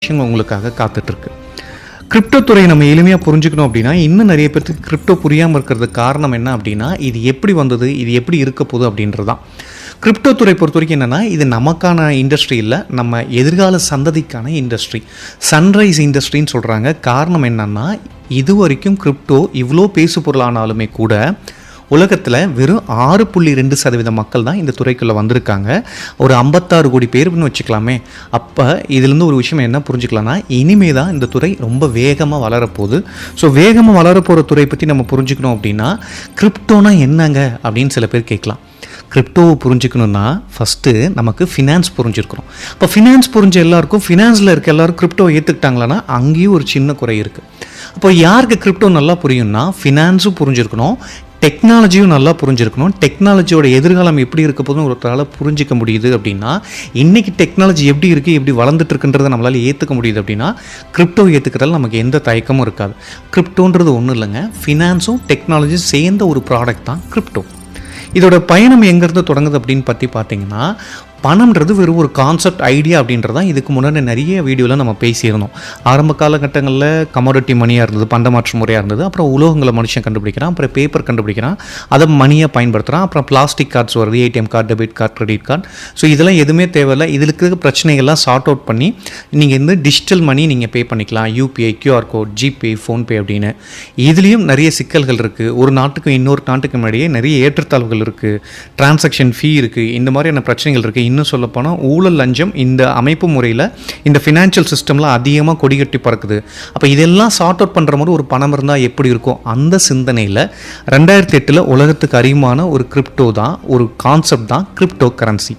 விஷயங்கள் உங்களுக்காக காத்துட்ருக்கு. கிரிப்டோ துறை நம்ம எளிமையாக புரிஞ்சுக்கணும் அப்படின்னா, இன்னும் நிறைய பேருக்கு கிரிப்டோ புரியாமல் இருக்கிறதுக்கு காரணம் என்ன அப்படின்னா, இது எப்படி வந்தது, இது எப்படி இருக்க போகுது அப்படின்றது தான். கிரிப்டோ துறை பொறுத்த வரைக்கும் என்னென்னா, இது நமக்கான இண்டஸ்ட்ரி இல்லை, நம்ம எதிர்கால சந்ததிக்கான இண்டஸ்ட்ரி. சன்ரைஸ் இண்டஸ்ட்ரின்னு சொல்கிறாங்க. காரணம் என்னென்னா, இது வரைக்கும் கிரிப்டோ இவ்வளோ பேசு பொருளானாலுமே கூட உலகத்தில் வெறும் 6.2% மக்கள் தான் இந்த துறைக்குள்ளே வந்திருக்காங்க. ஒரு 56 கோடி பேர்னு வச்சுக்கலாமே. அப்போ இதுலேருந்து ஒரு விஷயம் என்ன புரிஞ்சுக்கலாம்னா, இனிமே தான் இந்த துறை ரொம்ப வேகமாக வளரப்போகுது. ஸோ வேகமாக வளரப்போகிற துறை பற்றி நம்ம புரிஞ்சுக்கணும் அப்படின்னா, கிரிப்டோனா என்னங்க அப்படின்னு சில பேர் கேட்கலாம். கிரிப்டோவை புரிஞ்சுக்கணுன்னா ஃபஸ்ட்டு நமக்கு ஃபினான்ஸ் புரிஞ்சிருக்கணும். இப்போ ஃபினான்ஸ் புரிஞ்ச எல்லாருக்கும், ஃபினான்ஸில் இருக்க எல்லோரும் கிரிப்டோவை ஏற்றுக்கிட்டாங்களான்னா அங்கேயும் ஒரு சின்ன குறை இருக்குது. அப்போ யாருக்கு கிரிப்டோ நல்லா புரியும்னா, ஃபினான்ஸும் புரிஞ்சிருக்கணும், டெக்னாலஜியும் நல்லா புரிஞ்சிருக்கணும். டெக்னாலஜியோட எதிர்காலம் எப்படி இருக்க போதுன்னு ஒருத்தரால் புரிஞ்சிக்க முடியுது அப்படின்னா, இன்றைக்கி டெக்னாலஜி எப்படி இருக்குது, எப்படி வளர்ந்துட்டு இருக்குன்றதை நம்மளால் ஏற்றுக்க முடியுது அப்படின்னா, கிரிப்டோ ஏற்றுக்கிறதால நமக்கு எந்த தயக்கமும் இருக்காது. கிரிப்டோன்றது ஒன்றும் இல்லைங்க, ஃபினான்ஸும் டெக்னாலஜியும் சேர்ந்த ஒரு ப்ராடக்ட் தான் கிரிப்டோ. இதோட பயணம் எங்கேருந்து தொடங்குது அப்படின்னு பற்றி பார்த்தீங்கன்னா, பணம்ன்றது வெறும் ஒரு கான்செப்ட், ஐடியா அப்படின்றது தான் இதுக்கு முன்னாடி நிறைய வீடியோவில் நம்ம பேசியிருந்தோம். ஆரம்ப காலகட்டங்களில் கமோடிட்டி மணியாக இருந்தது, பண்டமாற்று முறையாக இருந்தது. அப்புறம் உலோகங்களை மனுஷன் கண்டுபிடிக்கிறான், அப்புறம் பேப்பர் கண்டுபிடிக்கிறான், அதை மணியாக பயன்படுத்துகிறான். அப்புறம் பிளாஸ்டிக் கார்ட்ஸ் வருது, ATM card, debit card, credit card. So இதெல்லாம் எதுவுமே தேவையில்லை. இதில் இருக்கிற பிரச்சனைகள்லாம் சார்ட் அவுட் பண்ணி நீங்கள் இந்த டிஜிட்டல் மணி நீங்கள் பே பண்ணிக்கலாம். UPI, QR code, GPay, PhonePe அப்படின்னு. இதுலேயும் நிறைய சிக்கல்கள் இருக்குது. ஒரு நாட்டுக்கும் இன்னொரு நாட்டுக்கு முன்னாடியே நிறைய ஏற்றத்தாழ்வுகள் இருக்குது, டிரான்சாக்ஷன் ஃபீ இருக்குது, இந்த மாதிரியான பிரச்சனைகள் இருக்குது. இன்னும் சொல்லப்போனால் ஊழல், லஞ்சம் இந்த அமைப்பு முறையில் இந்த ஃபினான்ஷியல் சிஸ்டமில் அதிகமாக கொடிகட்டி பறக்குது. அப்போ இதெல்லாம் சார்ட் அவுட் பண்ணுற மாதிரி ஒரு பணம் இருந்தால் எப்படி இருக்கும், அந்த சிந்தனையில் 2008 உலகத்துக்கு அறிமுகமான ஒரு கிரிப்டோ தான், ஒரு கான்செப்ட் தான் கிரிப்டோ கரன்சி.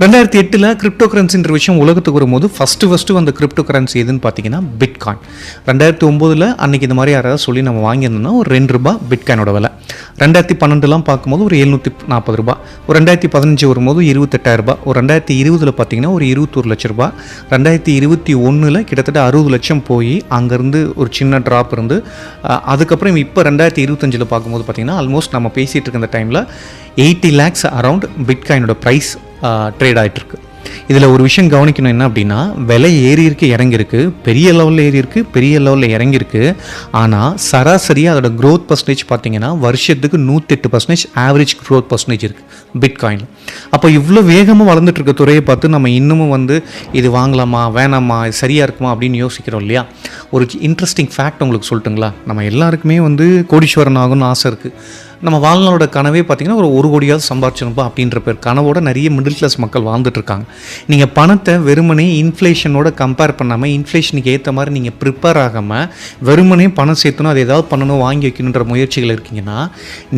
2008 கிரிப்டோ கரன்சின்ற விஷயம் உலகத்துக்கு வரும்போது ஃபஸ்ட்டு வந்த கிரிப்டோ கரன்சி எதுன்னு பார்த்தீங்கன்னா பிட்காயின். 2009 அன்றைக்கி இந்த மாதிரி யாராவது சொல்லி நம்ம வாங்கியிருந்தோம்னா ஒரு $2 பிட்காயினோட விலை. 2012 பார்க்கும்போது ஒரு $740. ஒரு 2015 வரும்போது $28,000. ஒரு 2020 பார்த்தீங்கன்னா ஒரு $21 லட்ச ரூபா. 2021 கிட்டத்தட்ட 60 லட்சம் போய் அங்கேருந்து ஒரு சின்ன ட்ராப் இருந்து அதுக்கப்புறம் இப்போ 2025 பார்க்கும்போது பார்த்தீங்கன்னா ஆல்மோஸ்ட் நம்ம பேசிகிட்டு இருக்க இந்த டைமில் 80 lakhs அரவுண்ட் பிட்காயினோட ப்ரைஸ் ட்ரேட் ஆகிட்டுருக்கு. இதில் ஒரு விஷயம் கவனிக்கணும் என்ன அப்படின்னா, விலை ஏறி இருக்கு, இறங்கியிருக்கு, பெரிய லெவலில் ஏறி இருக்குது, பெரிய லெவலில் இறங்கியிருக்கு. ஆனால் சராசரியாக அதோட க்ரோத் பர்சன்டேஜ் பார்த்தீங்கன்னா வருஷத்துக்கு 108% ஆவரேஜ் க்ரோத் பர்சன்டேஜ் இருக்குது பிட்காயினில். அப்போ இவ்வளோ வேகமாக வளர்ந்துட்டு இருக்க துறையை பார்த்து நம்ம இன்னமும் இது வாங்கலாமா வேணாமா, இது சரியாக இருக்குமா அப்படின்னு யோசிக்கிறோம் இல்லையா. ஒரு இன்ட்ரெஸ்டிங் ஃபேக்ட் உங்களுக்கு சொல்லட்டுங்களா. நம்ம எல்லாருக்குமே கோடீஸ்வரன் ஆகணும்னு ஆசை இருக்குது. நம்ம வாழ்நாளோட கனவே பார்த்திங்கன்னா ஒரு 1 கோடியாவது சம்பாரிச்சணும்பா அப்படின்ற பேர் கனவோட நிறைய மிடில் கிளாஸ் மக்கள் வாழ்ந்துட்டுருக்காங்க. நீங்கள் பணத்தை வெறுமனே இன்ஃப்ளேஷனோட கம்பேர் பண்ணாமல், இன்ஃப்ளேஷனுக்கு ஏற்ற மாதிரி நீங்கள் ப்ரிப்பேர் ஆகாமல் வெறுமனே பணம் சேர்த்தணும், அது ஏதாவது பண்ணணும், வாங்கி வைக்கணுன்ற முயற்சிகள் இருக்கீங்கன்னா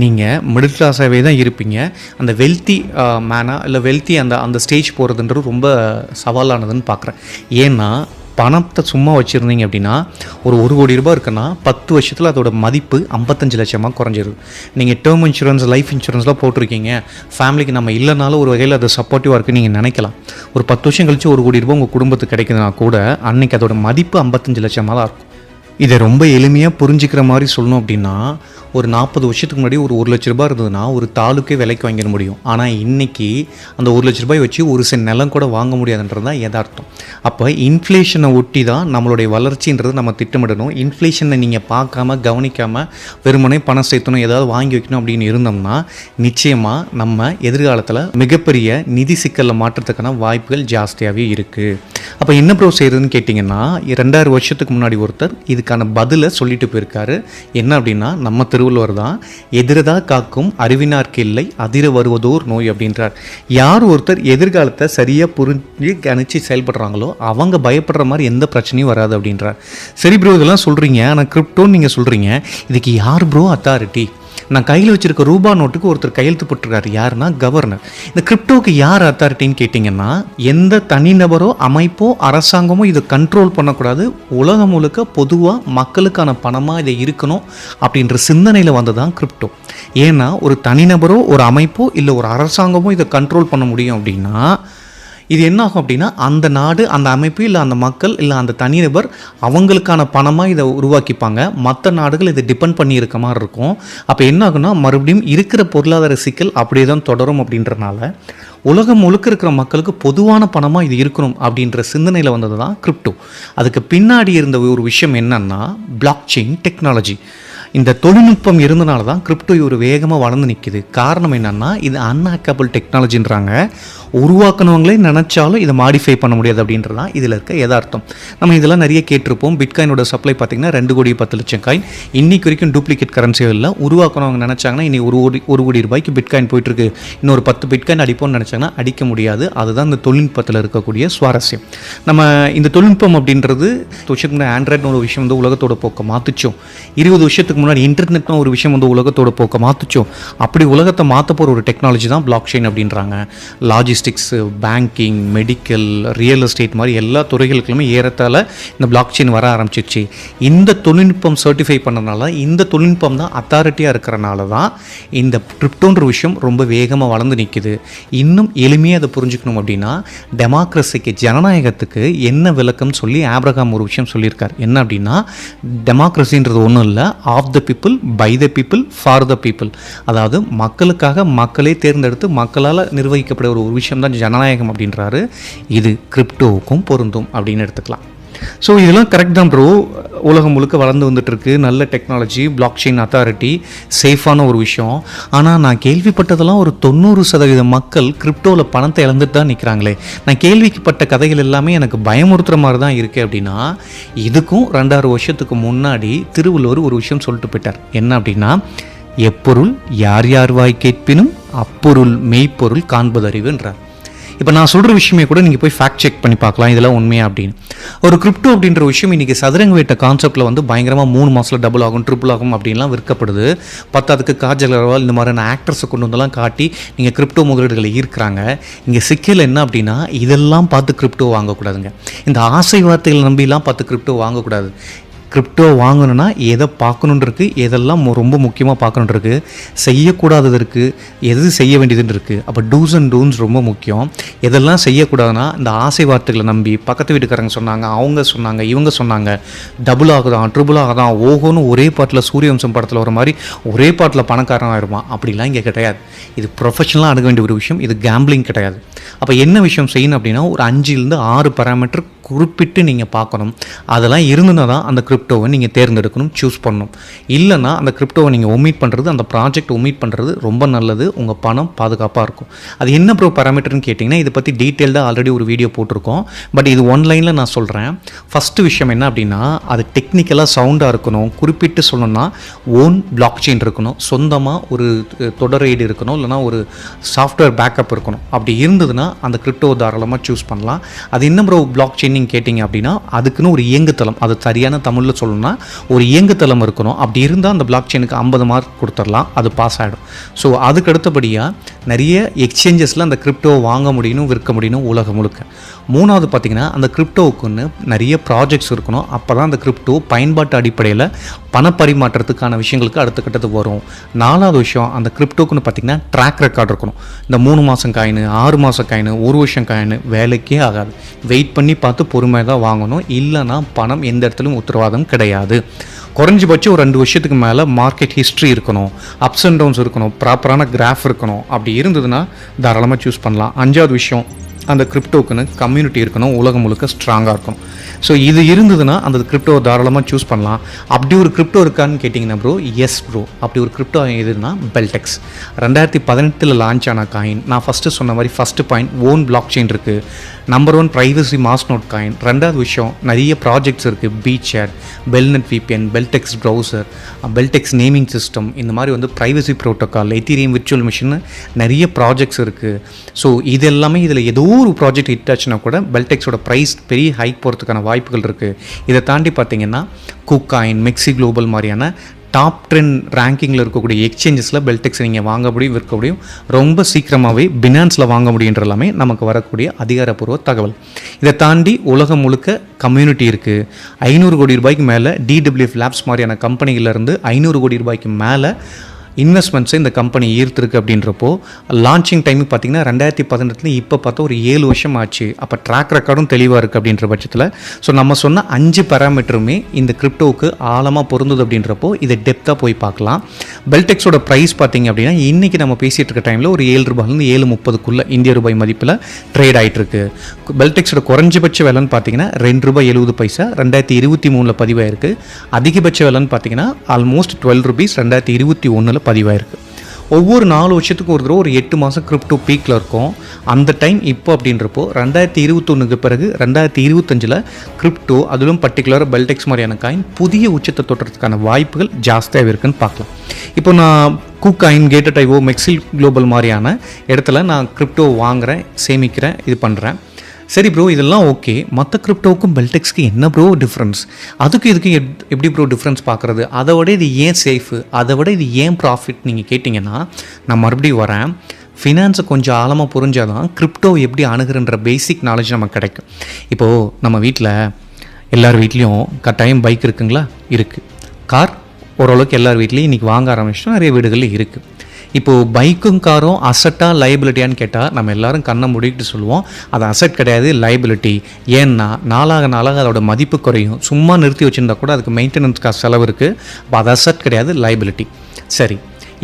நீங்கள் மிடில் கிளாஸாகவே தான் இருப்பீங்க. அந்த வெல்த்தி மேனாக இல்லை வெல்த்தி அந்த ஸ்டேஜ் போகிறதுன்றது ரொம்ப சவாலானதுன்னு பார்க்குறேன். ஏன்னா பணத்தை சும்மா வச்சுருந்தீங்க அப்படின்னா ஒரு 1 கோடி ரூபாய் இருக்குன்னா 10 வருஷத்தில் அதோட மதிப்பு 55 லட்சமாக குறைஞ்சிருது. நீங்கள் டேர்ம் இன்சூரன்ஸ், லைஃப் இன்சூரன்ஸ்லாம் போட்டிருக்கீங்க, ஃபேமிலிக்கு நம்ம இல்லைனாலும் ஒரு வகையில் அது சப்போர்ட்டிவாக இருக்குன்னு நீங்கள் நினைக்கலாம். ஒரு 10 வருஷம் கழிச்சு 1 கோடி ரூபாய் உங்கள் குடும்பத்துக்கு கிடைக்குதுன்னா கூட அன்றைக்கி அதோட மதிப்பு 55 லட்சமாக தான் இருக்கும். இதை ரொம்ப எளிமையாக புரிஞ்சுக்கிற மாதிரி சொல்லணும் அப்படின்னா, ஒரு 40 வருஷத்துக்கு முன்னாடி ஒரு 1 லட்ச ரூபாய் இருந்ததுன்னா ஒரு தாலுக்கே விலைக்கு வாங்கிட முடியும். ஆனால் இன்றைக்கி அந்த 1 லட்ச ரூபாய் வச்சு ஒரு சென்ட் நிலம் கூட வாங்க முடியாதுன்றது தான் யதார்த்தம். அப்போ இன்ஃப்ளேஷனை ஒட்டி தான் நம்மளுடைய வளர்ச்சின்றது நம்ம திட்டமிடணும். இன்ஃப்ளேஷனை நீங்கள் பார்க்காம கவனிக்காமல் வெறுமனே பணம் சேர்த்தணும், ஏதாவது வாங்கி வைக்கணும் அப்படின்னு இருந்தோம்னா நிச்சயமாக நம்ம எதிர்காலத்தில் மிகப்பெரிய நிதி சிக்கலில் மாற்றத்துக்கான வாய்ப்புகள் ஜாஸ்தியாகவே இருக்குது. அப்போ என்ன ப்ரோ செய்கிறதுன்னு கேட்டிங்கன்னா, 2000 வருஷத்துக்கு முன்னாடி ஒருத்தர் இதுக்கான பதிலை சொல்லிட்டு போயிருக்காரு. என்ன அப்படின்னா, நம்ம திருவள்ளுவர் தான், எதிரதா காக்கும் அறிவினார்க்கு இல்லை, அதிர வருவதோர் நோய் அப்படின்றார். யார் ஒருத்தர் எதிர்காலத்தை சரியாக புரிஞ்சு கணிச்சு செயல்படுறாங்களோ அவங்க பயப்படுற மாதிரி எந்த பிரச்சனையும் வராது அப்படின்றார். சரி ப்ரோ, இதெல்லாம் சொல்கிறீங்க, ஆனால் கிரிப்டோன்னு நீங்கள் சொல்கிறீங்க, இதுக்கு யார் ப்ரோ அத்தாரிட்டி? நான் கையில் வச்சுருக்க ரூபா நோட்டுக்கு ஒருத்தர் கையெழுத்து போட்டிருக்காரு, யாருன்னா கவர்னர். இந்த கிரிப்டோவுக்கு யார் அத்தாரிட்டின்னு கேட்டிங்கன்னா, எந்த தனிநபரோ அமைப்போ அரசாங்கமோ இதை கண்ட்ரோல் பண்ணக்கூடாது, உலகம் முழுக்க பொதுவாக மக்களுக்கான பணமாக இதை இருக்கணும் அப்படின்ற சிந்தனையில் வந்து தான் கிரிப்டோ. ஏன்னா ஒரு தனிநபரோ ஒரு அமைப்போ இல்லை ஒரு அரசாங்கமோ இதை கண்ட்ரோல் பண்ண முடியும் அப்படின்னா இது என்ன ஆகும் அப்படின்னா, அந்த நாடு, அந்த அமைப்பு, இல்லை அந்த மக்கள், இல்லை அந்த தனிநபர் அவங்களுக்கான பணமாக இதை உருவாக்கிப்பாங்க. மற்ற நாடுகள் இதை டிபெண்ட் பண்ணி இருக்க மாதிரி இருக்கும். அப்போ என்ன ஆகுனா, மறுபடியும் இருக்கிற பொருளாதார சிக்கல் அப்படியே தான் தொடரும். அப்படின்றனால உலகம் முழுக்க இருக்கிற மக்களுக்கு பொதுவான பணமாக இது இருக்கணும் அப்படின்ற சிந்தனையில் வந்தது தான் கிரிப்டோ. அதுக்கு பின்னாடி இருந்த ஒரு விஷயம் என்னன்னா பிளாக் செயின் டெக்னாலஜி. இந்த தொழில்நுட்பம் இருந்தனால தான் கிரிப்டோ ஒரு வேகமாக வளர்ந்து நிற்கிது. காரணம் என்னென்னா இது அன்ஹேக்கபிள் டெக்னாலஜின்றாங்க. உருவாக்குனவங்களே நினச்சாலும் இதை மாடிஃபை பண்ண முடியாது அப்படின்றது தான் இதில் இருக்க யதார்த்தம். நம்ம இதெல்லாம் நிறைய கேட்டிருப்போம். பிட்காயினோட சப்ளை பார்த்திங்கன்னா 2,10,00,000 காயின். இன்றைக்கு வரைக்கும் டூப்ளிகேட் கரன்சியோ இல்லை. உருவாக்குனவங்க நினச்சாங்கன்னா இனி ஒரு கோடி ரூபாய்க்கு பிட்காயின் போயிட்டுருக்கு, இன்னொரு 10 பிட்காயின் அடிப்போம்னு நினச்சாங்கன்னா அடிக்க முடியாது. அதுதான் இந்த தொழில்நுட்பத்தில் இருக்கக்கூடிய சுவாரஸ்யம். நம்ம இந்த தொழில்நுட்பம் அப்படின்றது வருஷத்துக்கு முன்னாடி ஆண்ட்ராய்டுன்னு ஒரு விஷயம் வந்து உலகத்தோட போக்க மாற்றிச்சோம். 20 வருஷத்துக்கு முன்னாடி இன்டர்நெட்னு ஒரு விஷயம் வந்து உலகத்தோட போக்க மாற்றிச்சோம். அப்படி உலகத்தை மாற்ற போகிற ஒரு டெக்னாலஜி தான் பிளாக் செயின் அப்படின்றாங்க. Logistics, banking, medical, real estate மாதிரி எல்லா துறைகளுக்குமே ஏறத்தாழ இந்த பிளாக் செயின் வர ஆரம்பிச்சிருச்சு. இந்த தொழில்நுட்பம் சர்டிஃபை பண்ணனால, இந்த தொழில்நுட்பம் தான் அத்தாரிட்டியாக இருக்கிறனால தான் இந்த கிரிப்டோன்ற விஷயம் ரொம்ப வேகமாக வளர்ந்து நிற்கிது. இன்னும் எளிமையாக அதை புரிஞ்சுக்கணும் அப்படின்னா டெமோக்ரஸிக்கு, ஜனநாயகத்துக்கு என்ன விளக்கம் சொல்லி ஆப்ரஹாம் ஒரு விஷயம் சொல்லியிருக்கார். என்ன அப்படின்னா டெமோக்ரஸின்றது ஒன்றும் இல்லை, of the people, by the people, for the people. அதாவது மக்களுக்காக மக்களே தேர்ந்தெடுத்து மக்களால் நிர்வகிக்கப்பட ஒரு விஷயம் தான் ஜனநாயகம் அப்படின்றாரு. இது கிரிப்டோவுக்கும் பொருந்தும் அப்படின்னு எடுத்துக்கலாம். ஸோ இதெல்லாம் கரெக்ட் தான் ப்ரோ. உலகம் முழுக்க வளர்ந்து வந்துட்டுருக்கு. நல்ல டெக்னாலஜி, பிளாக் செயின் அத்தாரிட்டி, சேஃபான ஒரு விஷயம். ஆனால் நான் கேள்விப்பட்டதெல்லாம் ஒரு 90% மக்கள் கிரிப்டோவில் பணத்தை இழந்துட்டு தான் நிற்கிறாங்களே. நான் கேள்விப்பட்ட கதைகள் எல்லாமே எனக்கு பயமுறுத்துகிற மாதிரி தான் இருக்குது. அப்படின்னா இதுக்கும் 2,6 வருஷத்துக்கு முன்னாடி திருவள்ளுவர் ஒரு விஷயம் சொல்லிட்டு போயிட்டார். என்ன அப்படின்னா எப்பொருள் யார் யார் வாய் கேட்பினும் அப்பொருள் மெய்ப்பொருள் காண்பதறிவுன்றார். இப்போ நான் சொல்கிற விஷயமே கூட நீங்கள் போய் ஃபேக்ட் செக் பண்ணி பார்க்கலாம் இதெல்லாம் உண்மையா அப்படின்னு. ஒரு கிரிப்டோ அப்படின்ற விஷயம் இன்றைக்கி சதுரங்க வேட்ட கான்செப்ட்டில் வந்து பயங்கரமாக 3 மாதத்தில் டபுள் ஆகும், ட்ரிபிள் ஆகும் அப்படின்லாம் விற்கப்படுது. பத்தாவதுக்கு காஜல் அகர்வால் இந்த மாதிரியான ஆக்டர்ஸை கொண்டு வந்தெல்லாம் காட்டி நீங்கள் கிரிப்டோ முதலீடுகளை ஈர்க்கிறாங்க. இங்கே சிக்கல் என்ன அப்படின்னா இதெல்லாம் பார்த்து கிரிப்டோ வாங்கக்கூடாதுங்க. இந்த ஆசை வார்த்தைகளை நம்பிலாம் பார்த்து கிரிப்டோ வாங்கக்கூடாது. கிரிப்டோ வாங்கணுன்னா எதை பார்க்கணுன்னு இருக்குது, எதெல்லாம் ரொம்ப முக்கியமாக பார்க்கணுன்னு இருக்குது, செய்யக்கூடாதது இருக்குது, எது செய்ய வேண்டியதுன்னு இருக்குது. அப்போ டூஸ் அண்ட் டோன்ஸ் ரொம்ப முக்கியம். எதெல்லாம் செய்யக்கூடாதுன்னா இந்த ஆசை வார்த்தைகளை நம்பி பக்கத்து வீட்டுக்காரங்க சொன்னாங்க, அவங்க சொன்னாங்க, இவங்க சொன்னாங்க, டபுள் ஆகுதான், ட்ரிபிள் ஆகுதான், ஓஹோன்னு ஒரே பாட்டில் சூரியவம்சம் படத்தில் வர மாதிரி ஒரே பாட்டில் பணக்காரன் ஆகிருமா அப்படிலாம் இங்கே கிடையாது. இது ப்ரொஃபஷனலாக அணுக வேண்டிய ஒரு விஷயம். இது கேம்பிளிங் கிடையாது. அப்போ என்ன விஷயம் செய்யணும் அப்படின்னா ஒரு 5-6 பாராமீட்டர் குறிப்பிட்டு நீங்கள் பார்க்கணும். அதெல்லாம் இருந்துன்னா தான் அந்த கிரிப்டோவை நீங்கள் தேர்ந்தெடுக்கணும், சூஸ் பண்ணணும். இல்லைனா அந்த கிரிப்டோவை நீங்கள் ஒமிட் பண்ணுறது, அந்த ப்ராஜெக்ட் ஒமிட் பண்ணுறது ரொம்ப நல்லது. உங்கள் பணம் பாதுகாப்பாக இருக்கும். அது என்ன ப்ரோ பாராமீட்டர்னு கேட்டிங்கன்னா இதை பற்றி டீட்டெயில்டாக ஆல்ரெடி ஒரு வீடியோ போட்டிருக்கோம். பட் இது ஒன்லைனில் நான் சொல்கிறேன். ஃபஸ்ட்டு விஷயம் என்ன அப்படின்னா அது டெக்னிக்கலாக சவுண்டாக இருக்கணும். குறிப்பிட்டு சொல்லணும்னா ஓன் பிளாக் செயின் இருக்கணும், சொந்தமாக ஒரு தொடர் ஐடி இருக்கணும், இல்லைனா ஒரு சாஃப்ட்வேர் பேக்கப் இருக்கணும். அப்படி இருந்ததுன்னா அந்த கிரிப்டோ தாராளமாக சூஸ் பண்ணலாம். அது என்ன ப்ரோ பிளாக் செயின் கேட்டிங்க அப்படின்னா அதுக்குன்னு ஒரு இயங்குதளம், அது சரியான தமிழில் சொல்லணும்னா ஒரு இயங்குதளம் இருக்கணும். அப்படி இருந்தால் அந்த பிளாக் செயினுக்கு 50 மார்க் கொடுத்துடலாம், அது பாஸ் ஆகிடும். ஸோ அதுக்கு அடுத்தபடியாக நிறைய எக்ஸ்சேஞ்சஸில் அந்த கிரிப்டோ வாங்க முடியணும், விற்க முடியணும் உலகம் முழுக்க. மூணாவது பார்த்திங்கன்னா அந்த கிரிப்டோவுக்குன்னு நிறைய ப்ராஜெக்ட்ஸ் இருக்கணும். அப்போ தான் அந்த கிரிப்டோ பயன்பாட்டு அடிப்படையில் பணப்பரிமாற்றத்துக்கான விஷயங்களுக்கு அடுத்த கட்டத்துக்கு வரும். 4வது விஷயம் அந்த கிரிப்டோக்குன்னு பார்த்திங்கன்னா ட்ராக் ரெக்கார்ட் இருக்கணும். இந்த 3 மாதம் காயின், 6 மாதம் காயின், 1 வருஷம் காயின் வேலைக்கே ஆகாது. வெயிட் பண்ணி பார்த்து பொறுமையாக தான் வாங்கணும். இல்லைனா பணம் எந்த இடத்துலையும் உத்தரவாதம் கிடையாது. குறைஞ்சபட்சம் ஒரு 2 வருஷத்துக்கு மேலே மார்க்கெட் ஹிஸ்ட்ரி இருக்கணும், அப்ஸ் அண்ட் டவுன்ஸ் இருக்கணும், ப்ராப்பரான கிராஃப் இருக்கணும். அப்படி இருந்ததுன்னா தாராளமாக சூஸ் பண்ணலாம். 5வது விஷயம் அந்த கிரிப்டோக்குன்னு கம்யூனிட்டி இருக்கணும், உலகம் முழுக்க ஸ்ட்ராங்காக இருக்கணும். ஸோ இது இருந்ததுன்னா அந்த கிரிப்டோவை தாராளமாக சூஸ் பண்ணலாம். அப்படி ஒரு கிரிப்டோ இருக்கான்னு கேட்டிங்கன்னா ப்ரோ, எஸ் ப்ரோ. அப்படி ஒரு கிரிப்டோ எதுனா பெல்டெக்ஸ். 2018 லான்ச் ஆன காயின். நான் ஃபஸ்ட்டு சொன்ன மாதிரி first point own block chain இருக்குது. Number 1 privacy masternode coin. 2வது விஷயம் நிறைய ப்ராஜெக்ட்ஸ் இருக்குது. BChat, BelNet VPN, Beldex browser, Beldex naming system, இந்த மாதிரி வந்து privacy protocol, Ethereum virtual machine நிறைய ப்ராஜெக்ட்ஸ் இருக்குது. ஸோ இது எல்லாமே இதில் ஏதோ ஒரு ப்ராஜெக்ட் ஹிட் ஆச்சுன்னா கூட பெல்டெக்ஸோட ப்ரைஸ் பெரிய ஹைக் போகிறதுக்கான வாய்ப்புகள் இருக்குது. இதை தாண்டி பார்த்தீங்கன்னா குக்காயின், மெக்ஸி குளோபல் மாதிரியான டாப் 10 ரேங்கிங்கில் இருக்கக்கூடிய எக்ஸ்சேஞ்சஸில் பெல்டெக்ஸ் நீங்கள் வாங்க முடியும், விற்க முடியும். ரொம்ப சீக்கிரமாகவே பினான்ஸில் வாங்க முடியுன்ற எல்லாமே நமக்கு வரக்கூடிய அதிகாரப்பூர்வ தகவல். இதை தாண்டி உலகம் முழுக்க கம்யூனிட்டி இருக்குது. 500 கோடி ரூபாய்க்கு மேலே DWF லேப்ஸ் மாதிரியான கம்பெனிகளிலேருந்து 500 கோடி ரூபாய்க்கு மேலே இன்வெஸ்ட்மெண்ட்ஸை இந்த கம்பெனி ஈர்த்திருக்கு அப்படின்றப்போ லான்ச்சிங் டைம் பார்த்தீங்கன்னா 2018 இப்போ பார்த்தா ஒரு 7 வருஷம் ஆச்சு. அப்போ ட்ராக் ரெக்கார்டும் தெளிவாக இருக்குது அப்படின்ற பட்சத்தில் ஸோ நம்ம சொன்ன 5 பேராமீட்டருமே இந்த கிரிப்டோவுக்கு ஆழமாக பொருந்துது அப்படின்றப்போ இதை டெப்த்தாக போய் பார்க்கலாம். பெல்டெக்ஸோட ப்ரைஸ் பார்த்தீங்க அப்படின்னா இன்றைக்கி நம்ம பேசிகிட்டு இருக்க டைமில் ஒரு 7 ரூபாயிலேருந்து 7.30 இந்திய ரூபாய் மதிப்பில் ட்ரேட் ஆகிட்டு இருக்கு. பெல்டெக்ஸோட குறைஞ்சபட்ச விலைன்னு பார்த்தீங்கன்னா ₹2.70 2023 பதிவாயிருக்கு. அதிகபட்ச விலைன்னு பார்த்தீங்கன்னா ஆல்மோஸ்ட் ₹12 2021 பதிவாயிருக்கு. ஒவ்வொரு 4 வருஷத்துக்கு ஒரு தடவை ஒரு 8 மாதம் கிரிப்டோ பீக்கில் இருக்கும். அந்த டைம் இப்போ அப்படின்றப்போ 2021க்கு பிறகு 2025 கிரிப்டோ அதிலும் பர்டிகுலராக பெல்டெக்ஸ் மாதிரியான காயின் புதிய உச்சத்தை தொட்டுறதுக்கான வாய்ப்புகள் ஜாஸ்தியாக இருக்குன்னு பார்க்கலாம். இப்போ நான் KuCoin, Gate.io, மெக்ஸில் குளோபல் மாதிரியான இடத்துல நான் கிரிப்டோ வாங்குகிறேன், சேமிக்கிறேன், இது பண்ணுறேன். சரி ப்ரோ, இதெல்லாம் ஓகே. மற்ற கிரிப்டோவுக்கும் பெல்டெக்ஸ்க்கு என்ன ப்ரோ டிஃப்ரென்ஸ்? அதுக்கு இதுக்கு எப்படி ப்ரோ டிஃப்ரென்ஸ் பார்க்குறது? அதை விட இது ஏன் சேஃபு, அதை விட இது ஏன் ப்ராஃபிட் நீங்கள் கேட்டிங்கன்னா நான் மறுபடியும் வரேன். ஃபினான்ஸை கொஞ்சம் ஆழமாக புரிஞ்சால் தான் கிரிப்டோ எப்படி அணுகுறன்ற பேசிக் நாலேஜ் நமக்கு கிடைக்கும். இப்போது நம்ம வீட்டில் எல்லார் வீட்லேயும் கட்டாயம் பைக் இருக்குங்களா? இருக்குது. கார் ஓரளவுக்கு எல்லார் வீட்லேயும் இன்றைக்கி வாங்க ஆரம்பிச்சிட்டோம், நிறைய வீடுகளில் இருக்குது. இப்போது பைக்கும் காரும் அசட்டாக லைபிலிட்டியான்னு கேட்டால் நம்ம எல்லோரும் கண்ணை மூடிக்கிட்டு சொல்லுவோம் அது அசட் கிடையாது, லைபிலிட்டி. ஏன்னா நாளாக அதோட மதிப்பு குறையும். சும்மா நிறுத்தி வச்சுருந்தா கூட அதுக்கு மெயின்டெனன்ஸ் காசு செலவு இருக்குது. அப்போ அது அசட் கிடையாது, லைபிலிட்டி. சரி,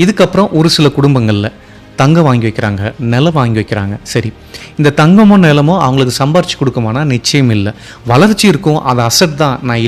இதுக்கப்புறம் ஒரு சில குடும்பங்களில் தங்கம் வாங்கி வைக்கிறாங்க, நிலம் வாங்கி வைக்கிறாங்க. சரி, இந்த தங்கமோ நிலமோ அவங்களுக்கு சம்பாரித்து கொடுக்குமானா நிச்சயம் இல்லை. வளர்ச்சி இருக்கும், அது அசட் தான். நான்